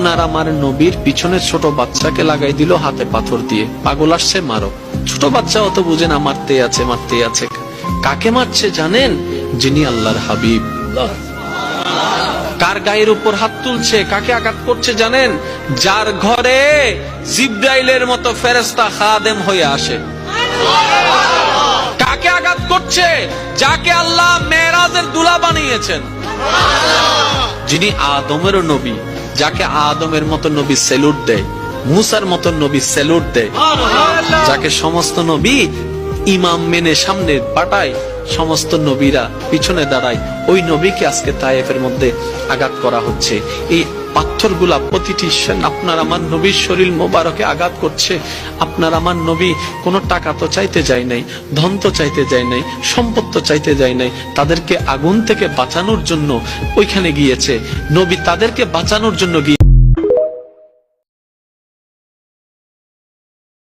আপনার আমার নবীর পিছনে ছোট বাচ্চাকে লাগাই দিল হাতে পাথর দিয়ে, পাগল আসছে মারো। ছোট বাচ্চা অত বুঝে না, মারতে আছে মারতে আছে। কাকে মারছে জানেন? যিনি আল্লাহর হাবিব। কার গায়ের উপর হাত তুলছে, কাকে আঘাত করছে জানেন? যার ঘরে জিবরাইলের মতো ফেরেশতা খাদেম হয়ে আসে। কাকে আঘাত করছে? যাকে আল্লাহ মেরাজের দুলা বানিয়েছেন, যিনি আদমেরও নবী, যাকে আদমের মতো নবী স্যালুট দেয়, মুসার মতো নবী স্যালুট দেয়, যাকে সমস্ত নবী ইমাম মেনে সামনে পাঠায়, সমস্ত নবীরা পিছনে দাঁড়ায়, ওই নবীকে আজকে তায়েফের মধ্যে আঘাত করা হচ্ছে। এই পাথরগুলা প্রতিটি আপনার আমার নবীর শরীর মোবারকে আঘাত করছে। আপনার আমার নবী কোনো টাকা তো চাইতে যায় নাই, ধন তো চাইতে যায় নাই, সম্পদ তো চাইতে যায় নাই, তাদেরকে আগুন থেকে বাঁচানোর জন্য ওইখানে গিয়েছে। নবী তাদেরকে বাঁচানোর জন্য গিয়ে